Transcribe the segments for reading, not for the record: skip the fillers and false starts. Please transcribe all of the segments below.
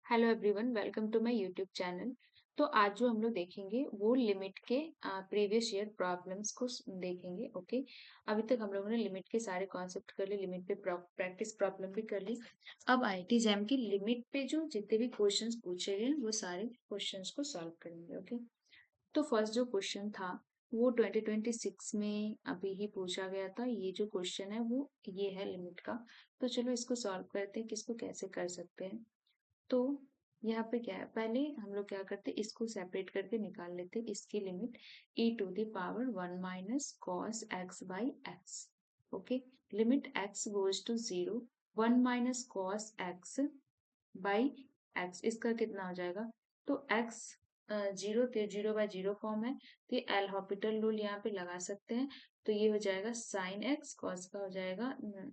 Hello everyone, welcome to my YouTube channel. तो आज जो हम लोग देखेंगे वो लिमिट के प्रीवियस ईयर प्रॉब्लम्स को देखेंगे। ओके, अभी तक हम लोगों ने लिमिट के सारे कॉन्सेप्ट कर लिए, लिमिट पे प्रैक्टिस प्रॉब्लम भी कर ली। अब आईआईटी जैम की लिमिट पे जो जितने भी क्वेश्चंस पूछे गए वो सारे क्वेश्चंस को सॉल्व करेंगे। ओके, तो फर्स्ट जो क्वेश्चन था वो 2026 में अभी ही पूछा गया था। ये जो क्वेश्चन है वो ये है लिमिट का। तो चलो इसको सॉल्व करते हैं, किसको कैसे कर सकते हैं। तो यहाँ पे क्या है, पहले हम लोग क्या करते हैं, इसको सेपरेट करके निकाल लेते हैं। इसकी limit e to the power 1 minus cos x by x. Okay, limit x goes to 0, 1 minus cos x by x, इसका कितना हो जाएगा। तो x जीरो के 0/0 फॉर्म है, तो ये एल हॉपिटल रूल यहाँ पे लगा सकते हैं। तो ये हो जाएगा साइन एक्स, कॉस का हो जाएगा,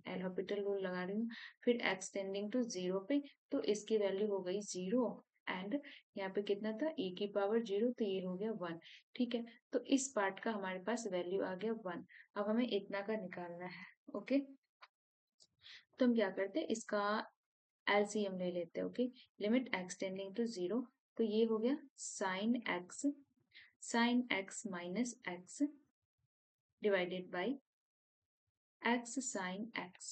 एल हॉपिटल रूल लगा रही हूँ। फिर x टेंडिंग टू 0 पे, तो इसकी वैल्यू हो गई 0। एंड यहाँ पे कितना था, e की पावर 0, तो ये हो गया 1। ठीक है, तो इस पार्ट का हमारे पास वैल्यू आ गया 1। अब हमें इतना का निकालना है। ओके, तो हम क्या करते हैं, इसका एलसीएम ले लेते हैं। Okay, limit x tending to 0, तो ये हो गया sine x minus x divided by x sine x.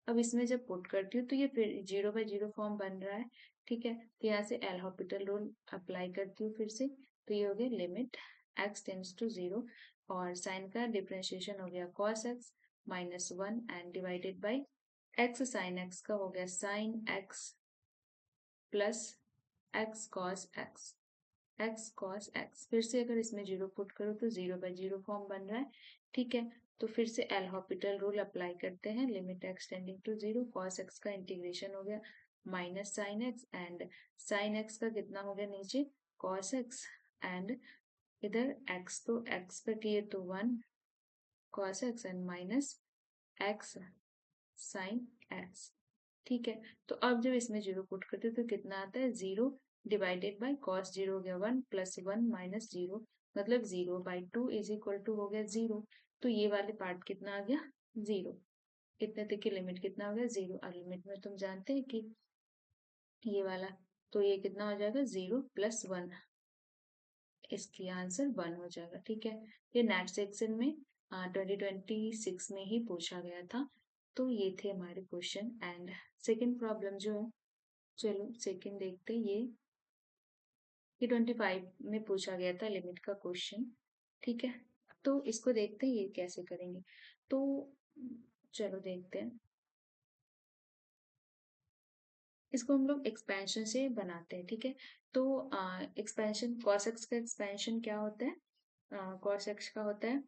अब इसमें जब पुट करती हूँ तो ये फिर 0/0 फॉर्म बन रहा है। ठीक है, तो यहाँ से एल हॉपिटल रूल अप्लाई करती हूँ फिर से। तो ये हो गया लिमिट x टेंड्स टू 0, और साइन का डिफ्रेंशिएशन हो गया cos x minus 1 and divided by x sine x का हो गया sine x plus x cos x, x cos x. फिर से अगर इसमें 0 पुट करो तो 0/0 फॉर्म बन रहा है। ठीक है, तो फिर से एल हॉपिटल रूल अप्लाई करते हैं। Limit x tending to 0, cos x का इंटीग्रेशन हो गया minus sine x, and sine x का कितना हो गया नीचे, कॉस एक्स, एंड इधर एक्स, तो एक्स पे किए तो 1 cos x and minus x sine x. ठीक है, तो अब जब इसमें 0 पुट करते हैं तो कितना आता है, 0 डिवाइडेड बाई कॉस 0 हो गया 1 प्लस 1 माइनस 0, मतलब 0/2 इज इक्वल टू हो गया 0। तो ये वाले पार्ट कितना आ गया, 0। इतने तक की लिमिट कितना हो गया, 0। और लिमिट में तुम जानते हैं कि ये वाला, तो ये कितना हो जाएगा, 0 प्लस 1, इसकी आंसर 1 हो जाएगा। ठीक है, ये नेट सेक्शन में 2026 में ही पूछा गया था। तो ये थे हमारे क्वेश्चन। एंड सेकंड प्रॉब्लम जो है, चलो सेकंड देखते हैं। ये 25 में पूछा गया था लिमिट का क्वेश्चन। ठीक है, तो इसको देखते हैं ये कैसे करेंगे। तो चलो देखते हैं, इसको हम लोग एक्सपेंशन से बनाते हैं। ठीक है, तो एक्सपेंशन cos x का एक्सपेंशन क्या होता है, cos x का होता है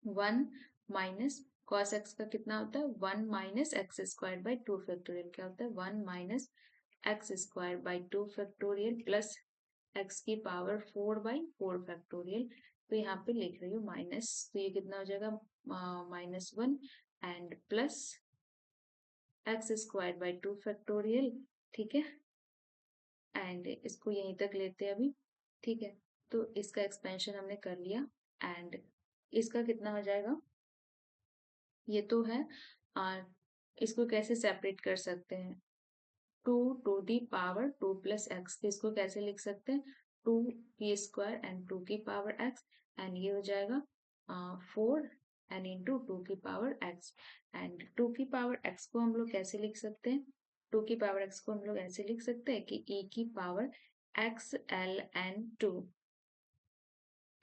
1 माइनस cos x का कितना होता है, 1 minus x square by 2 factorial. क्या होता है, 1 minus x square by 2 factorial plus x की पावर 4/4 फैक्टोरियल। तो यहाँ पे लिख रही हूँ माइनस, तो ये कितना हो जाएगा, -1 and plus x square by 2 factorial. ठीक है, एंड इसको यहीं तक लेते हैं अभी। ठीक है, तो इसका एक्सपेंशन हमने कर लिया। एंड इसका कितना हो जाएगा, ये तो है। और इसको कैसे सेपरेट कर सकते हैं, 2 to the power 2 plus x, तो इसको कैसे लिख सकते हैं, 2p² एंड 2 की पावर एक्स, एंड ये हो जाएगा 4 एंड इंटू 2 की पावर एक्स। एंड 2 की पावर एक्स को हम लोग कैसे लिख सकते हैं, 2 की पावर एक्स को हम लोग ऐसे लिख सकते हैं कि e की पावर x L N 2,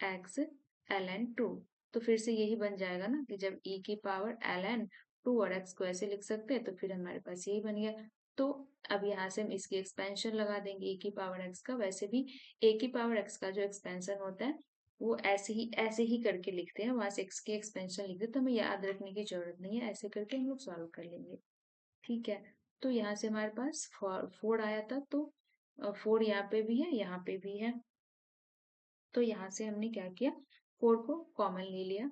x L N 2। तो फिर से यही बन जाएगा ना, कि जब e की पावर एल एन 2 और x को ऐसे लिख सकते हैं, तो फिर हमारे पास यही बन गया। तो अब यहाँ से हम इसकी एक्सपेंशन लगा देंगे e की पावर x का। वैसे भी a की पावर x का जो एक्सपेंशन होता है वो ऐसे ही करके लिखते हैं, वहां से x की एक्सपेंशन लिखते हैं, तो हमें याद रखने की जरूरत नहीं है, ऐसे करके हम लोग सॉल्व कर लेंगे। ठीक है, तो यहाँ से हमारे पास 4 आया था, तो 4 यहाँ पे भी है, यहाँ पे भी है। तो यहाँ से हमने क्या किया, 4 को कॉमन ले लिया।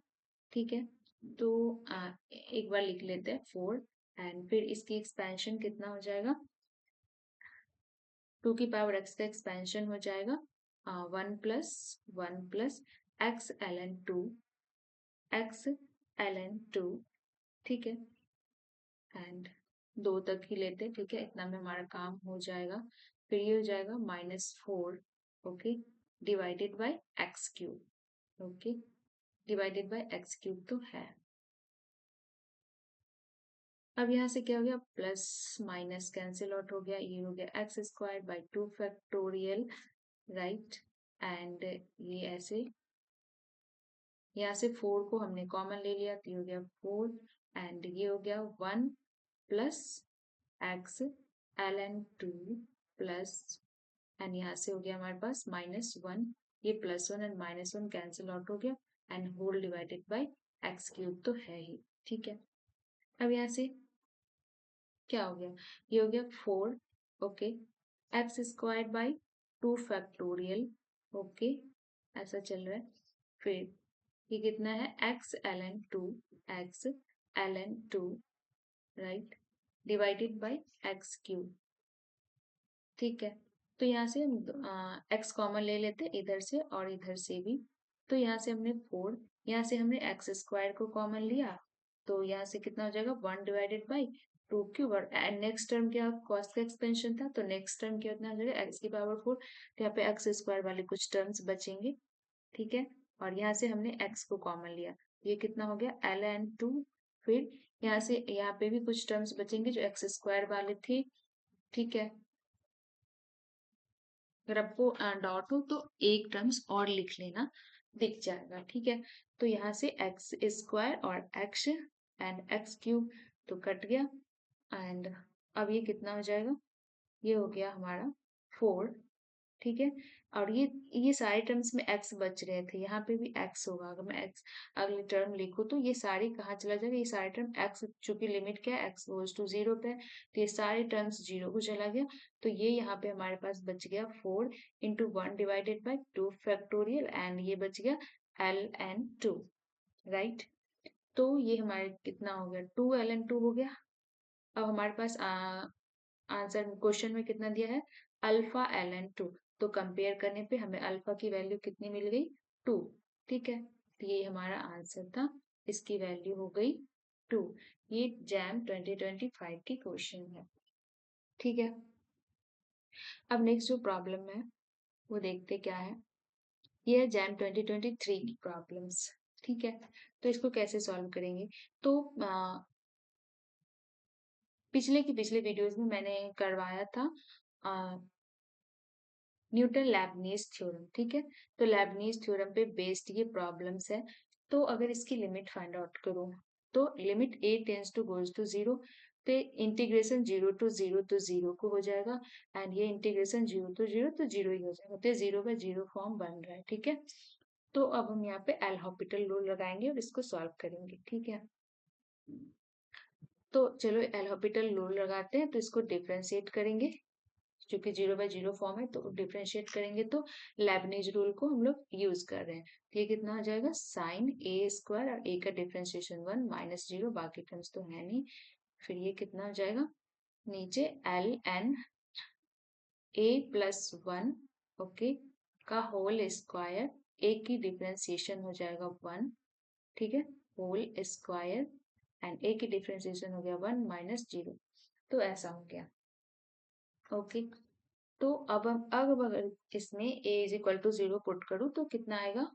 ठीक है, तो एक बार लिख लेते हैं 4, एंड फिर इसकी एक्सपेंशन कितना हो जाएगा, 2 की पावर x का एक्सपेंशन हो जाएगा 1 plus x L N 2, x L N 2। ठीक है, एंड 2 तक ही लेते हैं, ठीक है, इतना में हमारा काम हो जाएगा। फिर ये हो जाएगा -4, okay, divided by x cube, okay, divided by x cube तो है। अब यहाँ से क्या हो गया, प्लस माइनस कैंसिल आउट हो गया, ये हो गया x square by 2 factorial, right, and ये ऐसे, यहाँ से 4 को हमने कॉमन ले लिया तो ये हो गया 4, एंड ये हो गया 1 plus x ln 2 plus, and यहाँ से हो गया हमारे पास -1, ये +1 एंड -1 कैंसिल आउट हो गया, and whole divided by x cube तो है ही, ठीक है। अब यहाँ से क्या हो गया, ये हो गया 4, okay, x square by 2 factorial, okay, ऐसा चल रहा है। फिर ये कितना है, x ln 2, x ln 2, right, divided by x cube, ठीक है। तो यहाँ से हम एक्स कॉमन ले लेते हैं इधर से और इधर से भी, तो यहाँ से हमने 4, यहाँ से हमने एक्स स्क्वायर को कॉमन लिया, तो यहाँ से कितना हो जाएगा 1 डिवाइडेड बाई 2 क्यूब, और नेक्स्ट टर्म क्या, कॉस का एक्सपेंशन था, तो नेक्स्ट टर्म कितना हो जाएगा एक्स की पावर 4, तो यहाँ पे एक्स स्क्वायर वाले कुछ टर्म्स बचेंगे, ठीक है, और यहाँ से हमने x को कॉमन लिया, ये कितना हो गया ln 2, फिर यहाँ से यहाँ पे भी कुछ टर्म्स बचेंगे जो एक्स स्क्वायर वाले थे, ठीक है। अगर आपको डाउट हो तो एक टर्म्स और लिख लेना, दिख जाएगा, ठीक है। तो यहाँ से एक्स स्क्वायर और एक्स एंड एक्स क्यूब तो कट गया, एंड अब ये कितना हो जाएगा, ये हो गया हमारा 4, ठीक है। और ये सारे टर्म्स में x बच रहे थे, यहाँ पे भी x होगा, अगर मैं x अगले टर्म लिखूँ तो ये सारे कहाँ चला जाएगा, ये सारे टर्म x, चूंकि लिमिट क्या है, x गोज टू 0 पे, तो ये सारे टर्म्स 0 को चला गया, तो ये यहाँ पे हमारे पास बच गया 4 into 1 divided by 2 factorial, and ये बच गया ln 2, राइट। तो ये हमारे कितना हो गया, 2 ln 2 हो गया। अब हमारे पास आंसर क्वेश्चन में कितना दिया है, अल्फा ln 2, तो कंपेयर करने पे हमें अल्फा की वैल्यू कितनी मिल गई, 2, ठीक है, तो ये हमारा आंसर था, इसकी वैल्यू हो गई 2। ये जैम 2025 की क्वेश्चन है, ठीक है। अब नेक्स्ट जो प्रॉब्लम है वो देखते क्या है, ये है जैम 2023 की प्रॉब्लम्स, ठीक है। तो इसको कैसे सॉल्व करेंगे, तो पिछले वीडियोस में मैंने करवाया था न्यूटन लैबनीज थ्योरम, ठीक है, तो लैबनीज थ्योरम पे बेस्ड ये प्रॉब्लम्स है। तो अगर इसकी लिमिट फाइंड आउट करूँ तो limit a tends to goes to 0, तो इंटीग्रेशन 0 टू 0 तो 0 को हो जाएगा, एंड ये इंटीग्रेशन 0 टू 0 तो 0 ही हो जाएगा, तो 0/0 फॉर्म बन रहा है, ठीक है। तो अब हम यहाँ पे एल हॉपिटल रूल लगाएंगे और इसको सॉल्व करेंगे, ठीक है। तो चलो एल हॉपिटल रूल लगाते हैं, तो इसको डिफ्रेंशिएट करेंगे, क्योंकि 0/0 फॉर्म है तो डिफ्रेंशिएट करेंगे, तो लेबनिज रूल को हम लोग यूज कर रहे हैं, तो ये कितना हो जाएगा साइन ए स्क्वायर, और ए का डिफ्रेंशिएशन 1 -0, बाकी टर्म्स तो है नहीं, फिर ये कितना हो जाएगा नीचे ln a+1, ओके, का होल स्क्वायर, ए की डिफ्रेंशिएशन हो जाएगा 1, ठीक है, होल स्क्वायर, एंड ए की डिफ्रेंशिएशन हो गया 1 -0, तो ऐसा हो गया, ओके। तो अब अगर इसमें a is equal to 0 put करूँ तो कितना आएगा,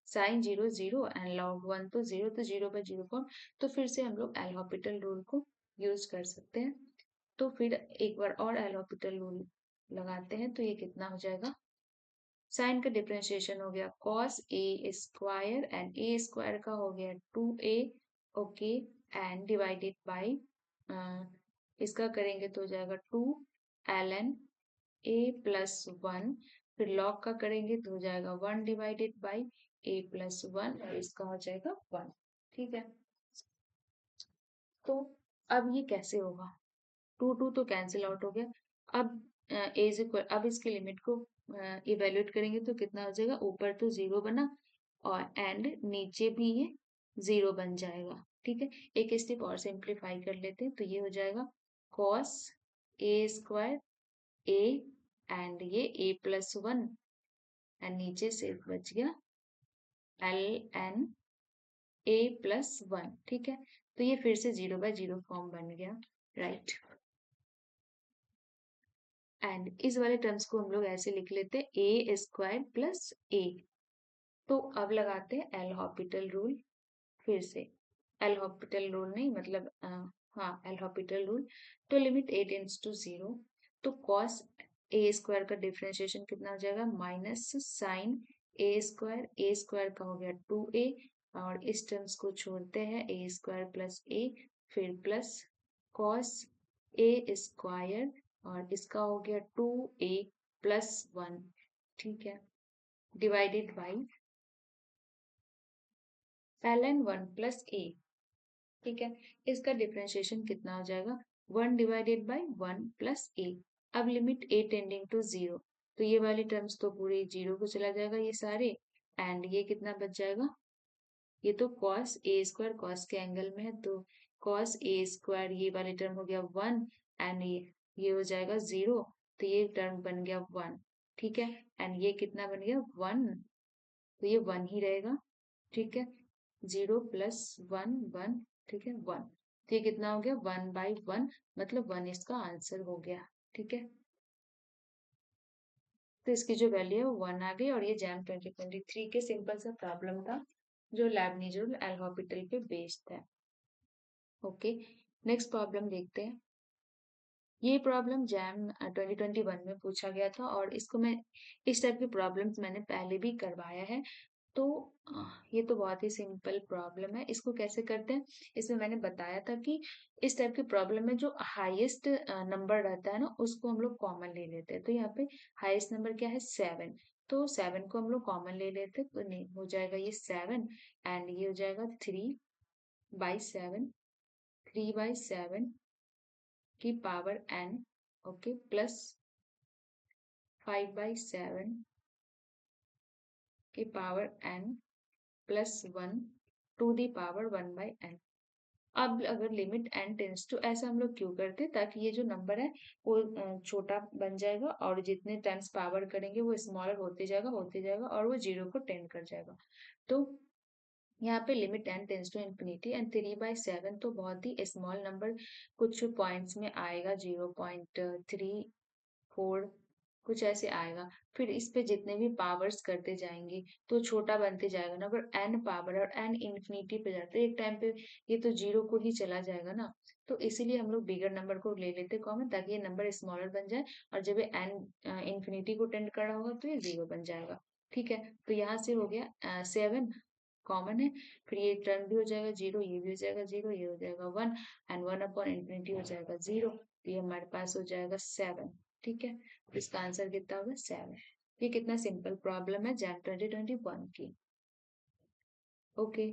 साइन 0 0 एंड लॉग 1 तो 0, तो 0/0 फॉर्म, तो फिर से हम लोग एल हॉपिटल रूल को यूज कर सकते हैं। तो फिर एक बार और एल हॉपिटल रूल लगाते हैं, तो ये कितना हो जाएगा, साइन का डिफरेंशिएशन हो गया cos a square, and a square का हो गया 2a, okay, and divided by इसका करेंगे तो हो जाएगा 2 ln a+1, फिर लॉग का करेंगे तो हो जाएगा 1 डिवाइडेड बाई a+1, और इसका हो जाएगा 1, ठीक है। तो अब ये कैसे होगा, 2 तो कैंसिल आउट हो गया, अब एज इक्वल, अब इसके लिमिट को इवेल्युएट करेंगे तो कितना हो जाएगा, ऊपर तो 0 बना और एंड नीचे भी ये 0 बन जाएगा, ठीक है। एक स्टेप और सिंप्लीफाई कर लेते हैं, तो ये हो जाएगा cos a square a, and ये a+1, एंड नीचे से बच गया ln a+1, ठीक है। तो ये फिर से 0/0 फॉर्म बन गया, राइट। एंड इस वाले टर्म्स को हम लोग ऐसे लिख लेते हैं ए स्क्वायर प्लस ए। तो अब लगाते हैं एल हॉपिटल रूल, फिर से एल हॉपिटल रूल नहीं मतलब हाँ एल हॉपिटल रूल। तो लिमिट ए टेंड्स टू 0, तो कॉस ए स्क्वायर का डिफरेंशिएशन कितना हो जाएगा, माइनस साइन ए स्क्वायर का हो गया 2a, और इस टर्म्स को छोड़ते हैं ए स्क्वायर प्लस ए, फिर प्लस कॉस ए स्क्वायर, और इसका हो गया 2a प्लस 1, ठीक है, डिवाइडेड बाई ln 1 प्लस ए, ठीक है। इसका डिफरेंशिएशन कितना हो जाएगा, 1 डिवाइडेड बाई 1 प्लस ए। अब लिमिट ए टेंडिंग टू 0, तो ये वाले टर्म्स तो पूरे 0 को चला जाएगा ये सारे, एंड ये कितना बच जाएगा, ये तो कॉस ए स्क्वायर कॉस के एंगल में है, तो कॉस ए स्क्वायर ये वाले टर्म हो गया 1, एंड ये हो जाएगा 0, तो ये टर्म बन गया 1, ठीक है। एंड ये कितना बन गया 1, तो ये 1 ही रहेगा, ठीक है। 0 प्लस 1 1, ठीक है 1, तो ये कितना हो गया 1/1, मतलब 1 इसका आंसर हो गया, ठीक है। तो इसकी जो वैल्यू है वो 1 आ गई, और ये जैम 2023 के सिंपल सा प्रॉब्लम था जो लैबनिज़ुल एल हॉपिटल पे बेस्ड है। ओके, नेक्स्ट प्रॉब्लम देखते हैं। ये प्रॉब्लम जैम 2021 में पूछा गया था, और इसको मैं इस टाइप की प्रॉब्लम्स मैंने पहले भी करवाया है। तो ये तो बहुत ही सिंपल प्रॉब्लम है, इसको कैसे करते हैं, इसमें मैंने बताया था कि इस टाइप की प्रॉब्लम में जो हाईएस्ट नंबर रहता है ना उसको हम लोग कॉमन ले लेते हैं। तो यहाँ पे हाईएस्ट नंबर क्या है 7, तो 7 को हम लोग कॉमन ले लेते हैं, तो नहीं हो जाएगा ये 7, एंड ये हो जाएगा 3/7, 3/7 की पावर n, ओके, प्लस 5/7 की पावर n plus 1 to the power 1/n। अब अगर लिमिट n टेंस टू, ऐसा हम लोग क्यों करते हैं, ताकि ये जो नंबर है वो छोटा बन जाएगा, और जितने टाइम्स पावर करेंगे वो स्मॉलर होते जाएगा और वो 0 को टेंड कर जाएगा। तो यहाँ पे limit n tends to infinity, and 3/7 तो बहुत ही स्मॉल नंबर, कुछ पॉइंट्स में आएगा 0.34 कुछ ऐसे आएगा। फिर इस पे जितने भी पावर्स करते जाएंगे तो छोटा बनते जाएगा ना, अगर n पावर और n इन्फिनिटी पे जाते हैं एक टाइम पे ये तो 0 को ही चला जाएगा ना, तो इसीलिए हम लोग बिगर नंबर को ले लेते कॉमन, ताकि ये नंबर स्मॉलर बन जाए, और जब ये n इन्फिनिटी को टेंड कर रहा होगा तो ये 0 बन जाएगा, ठीक है। तो यहाँ से हो गया 7 कॉमन है, फिर ये टर्म भी हो जाएगा 0, ये भी हो जाएगा 0, ये हो जाएगा 1, एंड 1/इन्फिनिटी हो जाएगा 0, तो ये हमारे पास हो जाएगा 7, ठीक है। तो इसका आंसर कितना होगा 7। ये कितना सिंपल प्रॉब्लम है जैम 2021 की। ओके,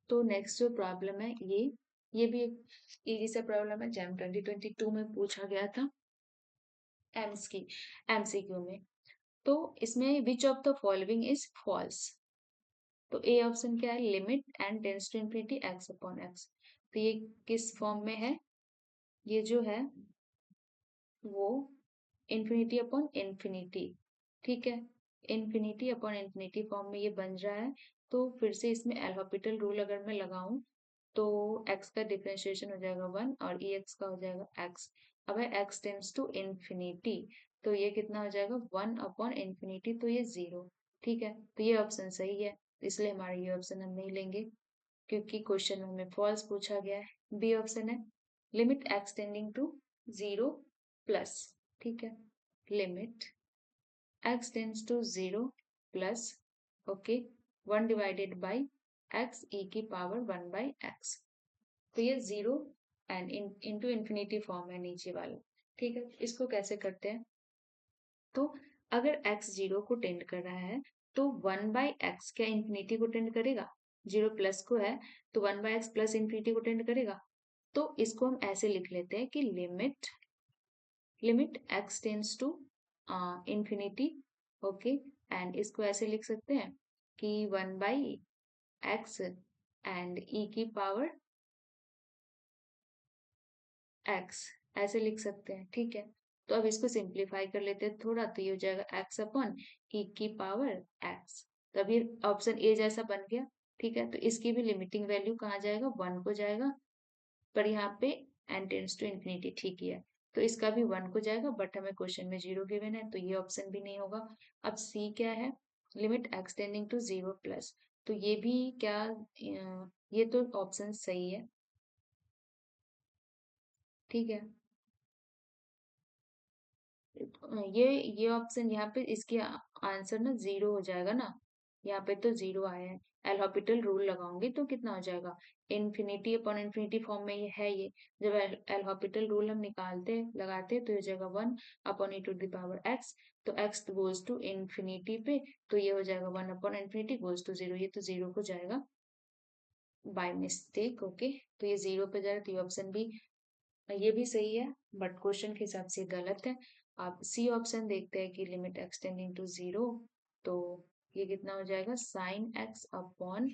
तो नेक्स्ट जो प्रॉब्लम है ये भी एक इजी सा प्रॉब्लम है, जैम 2022 में पूछा गया था एम्स की एमसीक्यू में। तो इसमें which of the following is false, तो ए ऑप्शन क्या है, limit n tends to infinity x upon x, तो ये किस फॉर्म में है, ये जो है वो इन्फिनिटी अपॉन इन्फिनिटी, ठीक है, इन्फिनिटी अपॉन इन्फिनिटी फॉर्म में ये बन रहा है। तो फिर से इसमें एल हॉपिटल रूल अगर मैं लगाऊं तो x का डिफरेंशिएशन हो जाएगा 1, और ई एक्स का हो जाएगा x। अब है x टेंस टू इन्फिनिटी, तो ये कितना हो जाएगा 1/इन्फिनिटी, तो ये 0, ठीक है। तो ये ऑप्शन सही है, इसलिए हमारा ये ऑप्शन हम नहीं लेंगे, क्योंकि क्वेश्चन में हमें फॉल्स पूछा गया है। बी ऑप्शन है limit x tending to 0 plus, ठीक है, limit x tends to 0 plus, okay, 1 divided by x e की पावर 1/x, तो ये 0 एंड इनटू इन्फिनिटी फॉर्म है नीचे वाला, ठीक है। इसको कैसे करते हैं, तो अगर x 0 को टेंड कर रहा है तो 1/x क्या इन्फिनिटी को टेंड करेगा, 0 प्लस को है तो 1/x प्लस इन्फिनिटी को टेंड करेगा। तो इसको हम ऐसे लिख लेते हैं कि limit x tends to infinity, okay, and इसको ऐसे लिख सकते हैं कि 1/x एंड e की पावर x, ऐसे लिख सकते हैं, ठीक है। तो अब इसको सिंप्लीफाई कर लेते हैं थोड़ा, तो ये हो जाएगा x अपॉन e की पावर x, तो अब ये ऑप्शन ए जैसा बन गया, ठीक है, तो इसकी भी लिमिटिंग वैल्यू कहाँ जाएगा, 1 को जाएगा, पर यहाँ पे n टेंड्स टू इन्फिनिटी, ठीक ही है, तो इसका भी 1 को जाएगा, बट हमें क्वेश्चन में 0 गिवन है, तो ये ऑप्शन भी नहीं होगा। अब सी क्या है, limit x tending to 0 plus, तो ये भी क्या, ये तो ऑप्शन सही है, ठीक है। ये ऑप्शन यहाँ पे इसके आंसर ना 0 हो जाएगा ना, यहाँ पे तो 0 आया है। एल हॉपिटल रूल लगाऊंगी तो कितना हो जाएगा, इन्फिनिटी अपॉन इन्फिनिटी फॉर्म में ये है ये, जब एल हॉपिटल रूल हम निकालते लगाते हैं तो ये हो जाएगा 1 upon e to the power x, तो एक्स गोज टू इन्फिनिटी पे, तो ये हो जाएगा 1 अपॉन इन्फिनिटी गोज टू 0, ये तो 0 को जाएगा बाय मिस्टेक, ओके। तो ये 0 पे जाएगा, तो ये ऑप्शन भी, ये भी सही है, बट क्वेश्चन के हिसाब से गलत है। आप सी ऑप्शन देखते हैं कि लिमिट एक्सटेंडिंग टू 0, तो ये कितना हो जाएगा, sine x upon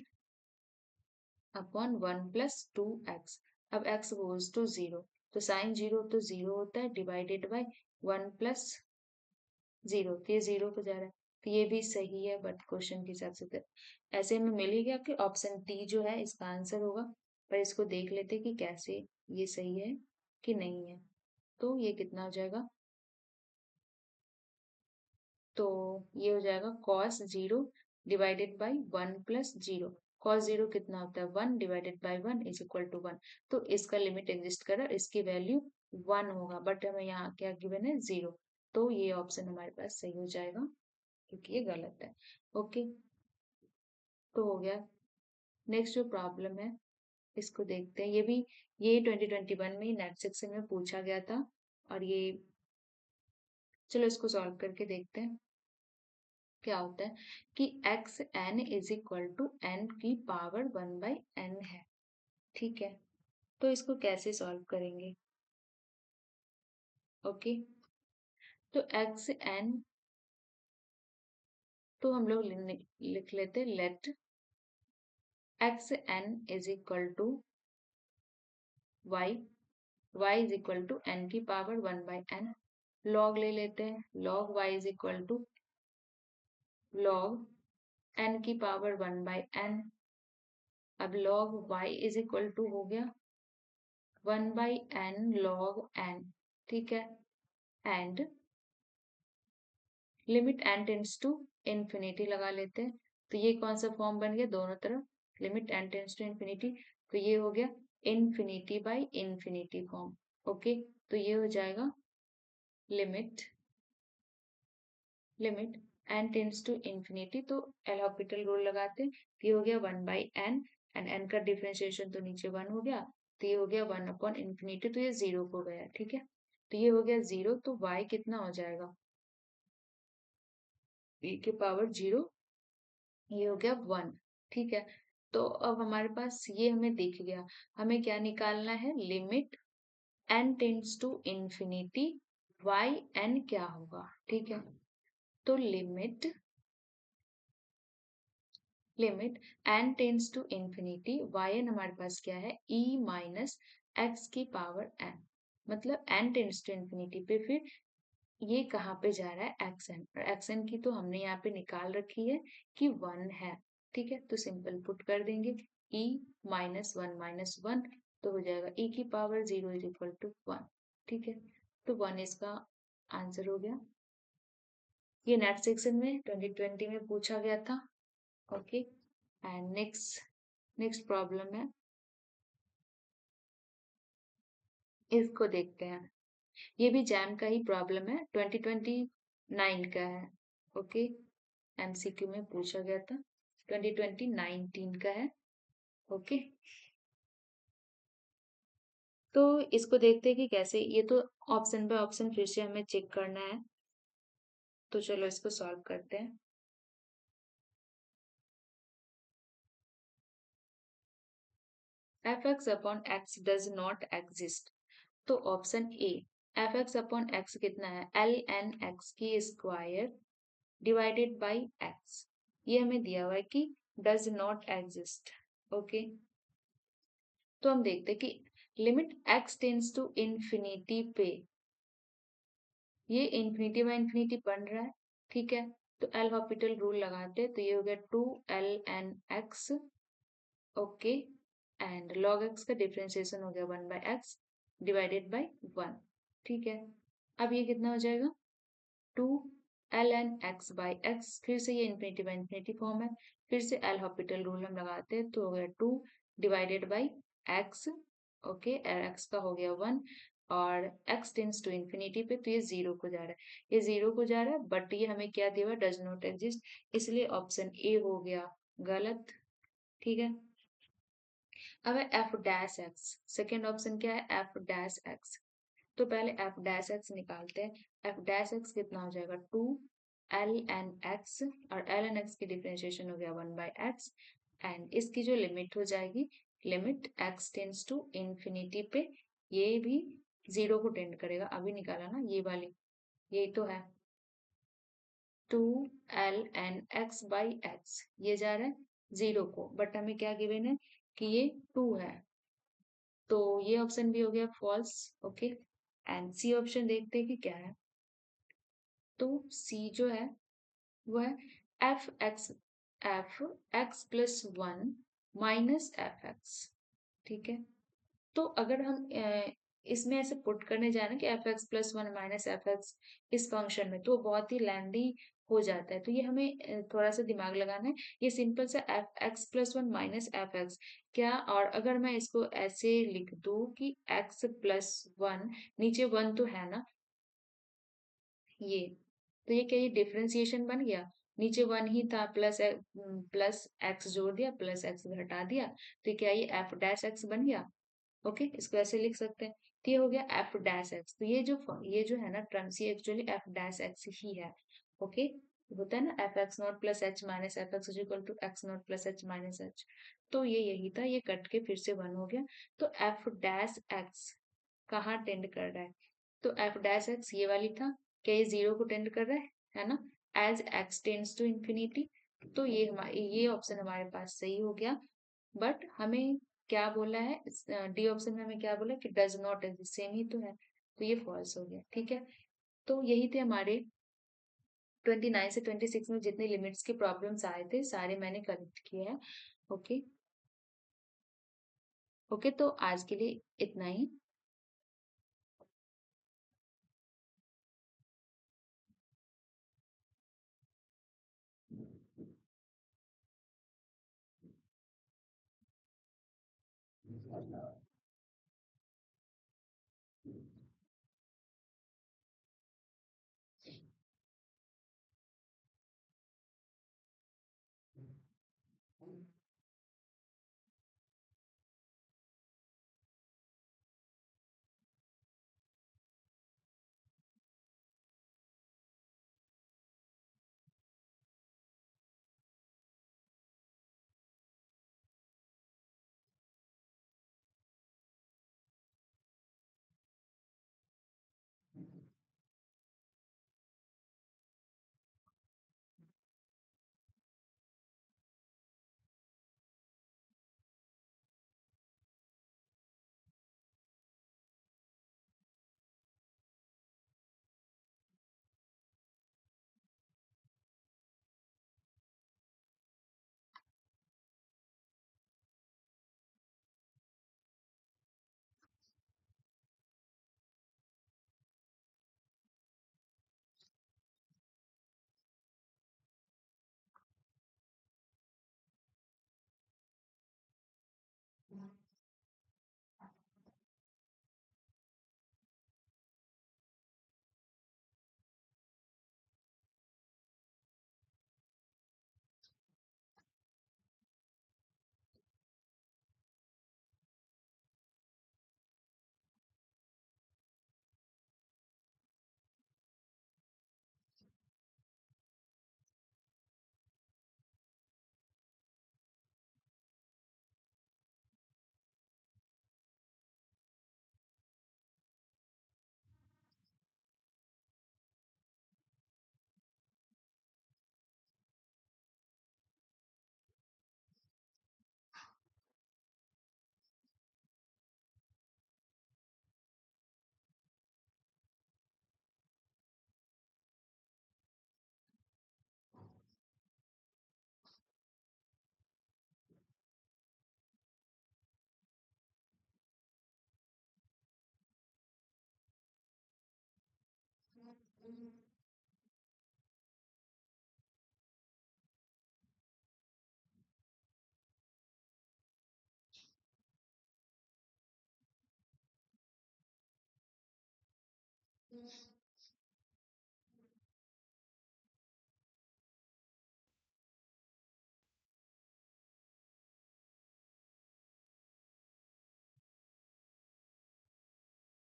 upon 1 + 2x। अब x गोज टू 0, तो साइन 0 तो 0 होता है, डिवाइडेड बाय 1 + 0, तो ये 0 को जा रहा है, तो ये भी सही है, बट क्वेश्चन के हिसाब से तो ऐसे में मिल ही गया कि ऑप्शन डी जो है इसका आंसर होगा, पर इसको देख लेते कि कैसे ये सही है कि नहीं है। तो ये कितना हो जाएगा, तो ये हो जाएगा cos 0 डिवाइडेड बाई 1 + 0, cos 0 कितना होता है, 1 divided by 1 is equal to 1, तो इसका लिमिट एग्जिस्ट कर रहा है, इसकी वैल्यू 1 होगा, बट हमें यहाँ क्या गिवन है, 0, तो ये ऑप्शन हमारे पास सही हो जाएगा, क्योंकि ये गलत है, ओके। तो हो गया। नेक्स्ट जो प्रॉब्लम है इसको देखते हैं, ये 2021 में ही नेट सेक्शन में पूछा गया था, और ये, चलो इसको सॉल्व करके देखते हैं क्या होता है, कि x n is equal to n की पावर 1/n है, ठीक है। तो इसको कैसे सॉल्व करेंगे, ओके। तो एक्स एन, तो हम लोग लिख लेते, let x n is equal to y, y is equal to n की पावर 1/n, लॉग ले लेते हैं, log y is equal to log n की पावर 1/n, अब log y is equal to हो गया 1/n log n, ठीक है, and limit n tends to infinity लगा लेते हैं, तो ये कौन सा फॉर्म बन गया, दोनों तरफ limit n tends to infinity, तो ये हो गया infinity by infinity form, okay. तो ये हो जाएगा limit limit n tends to infinity, तो एल हॉपिटल रूल लगाते हैं, तो ये हो गया 1/n, एंड n का डिफरेंशिएशन तो नीचे 1 हो गया, तो ये हो गया 1 अपॉन इन्फिनिटी, तो ये 0 को गया, ठीक है, तो ये हो गया 0, तो y कितना हो जाएगा, e की पावर 0, ये हो गया 1, ठीक है। तो अब हमारे पास ये हमें दिख गया, हमें क्या निकालना है, limit n tends to infinity y n क्या होगा, ठीक है। तो limit n tends to infinity y n हमारे पास क्या है, e माइनस एक्स की पावर n, मतलब n टेंड्स टू इन्फिनिटी पे फिर ये कहाँ पे जा रहा है, एक्स एन, और एक्स एन की तो हमने यहाँ पे निकाल रखी है कि 1 है, ठीक है, तो सिंपल पुट कर देंगे, e -1 तो हो जाएगा e की पावर 0 इज इक्वल टू 1, ठीक है, तो 1 इसका आंसर हो गया। ये नेट सेक्शन में 2020 में पूछा गया था, ओके। एंड नेक्स्ट प्रॉब्लम है, इसको देखते हैं, ये भी जैम का ही प्रॉब्लम है, 2029 का है, ओके, एमसीक्यू में पूछा गया था, 2019 का है, ओके। तो इसको देखते हैं कि कैसे, ये तो ऑप्शन बाय ऑप्शन फिर से हमें चेक करना है, तो चलो इसको सॉल्व करते हैं। F x upon x does not exist, तो option A, f x upon x कितना है, ln x की स्क्वायर डिवाइडेड बाई एक्स, ये हमें दिया हुआ है कि डज नॉट एग्जिस्ट, ओके। तो हम देखते हैं कि limit x tends to infinity पे, ये इन्फिनिटी बाय इन्फिनिटी बन रहा है, ठीक है, तो एल हॉपिटल रूल लगाते हैं, तो ये हो गया 2 ln x okay, and log x का डिफ्रेंसिएशन हो गया 1/x डिवाइडेड बाई 1, ठीक है। अब ये कितना हो जाएगा, 2 ln x बाई एक्स, फिर से ये इन्फिनिटी बाई इन्फिनिटी फॉर्म है, फिर से एल हॉपिटल रूल हम लगाते हैं, तो हो गया 2 divided by x, okay, x का हो गया 1, और x टेंस टू इन्फिनिटी पे, तो ये 0 को जा रहा है, ये 0 को जा रहा है, बट ये हमें क्या दिया हुआ, डज नॉट एग्जिस्ट, इसलिए ऑप्शन ए हो गया गलत, ठीक है। अब है F dash x, second option क्या है, एफ डैश एक्स, तो पहले एफ डैश एक्स निकालते हैं, एफ डैश एक्स कितना हो जाएगा, 2 ln x, और ln x की डिफ्रेंशिएशन हो गया 1/x, एंड इसकी जो लिमिट हो जाएगी, limit x tends to infinity पे, ये भी 0 को टेंड करेगा, अभी निकाला ना ये वाली, यही तो है, 2 ln x बाई एक्स, ये जा रहा है 0 को, बट हमें क्या गिवन है कि ये 2 है, तो ये ऑप्शन भी हो गया false, okay. And C option देखते हैं कि क्या है, तो सी जो है वो है f(x) माइनस f(x), ठीक है। तो अगर हम इसमें ऐसे पुट करने जाए ना कि f(x+1 माइनस f(x) इस फंक्शन में, तो बहुत ही लेंदी हो जाता है, तो ये हमें थोड़ा सा दिमाग लगाना है, ये सिंपल सा f(x+1 माइनस f(x) क्या, और अगर मैं इसको ऐसे लिख दूं कि x+1, नीचे 1 तो है ना, ये, तो ये क्या, ये डिफरेंशिएशन बन गया, नीचे 1 ही था, प्लस एक्स जोड़ दिया, प्लस एक्स घटा दिया, तो क्या ये एफ डैश एक्स बन गया, ओके, इसको ऐसे लिख सकते हैं, तो ये हो गया एफ डैश एक्स, तो ये जो है ना टर्म्स, ये एक्चुअली एफ डैश एक्स ही है, ओके। होता है ना f x not plus h minus f x equal to x not plus h minus h, तो ये यही था, ये कट के फिर से 1 हो गया, तो एफ डैश एक्स कहाँ टेंड कर रहा है, तो एफ डैश एक्स ये वाली था, क्या ये 0 को टेंड कर रहा है ना, as x tends to infinity, तो ये ऑप्शन हमारे पास सही हो गया, बट हमें क्या बोला है, डी ऑप्शन में हमें क्या बोला कि डज नॉट एग्जिस्ट, सेम ही तो है, तो ये फॉल्स हो गया, ठीक है। तो यही थे हमारे 29 से 26 में जितने लिमिट्स के प्रॉब्लम्स आए थे, सारे मैंने करेक्ट किए हैं, ओके। ओके, तो आज के लिए इतना ही।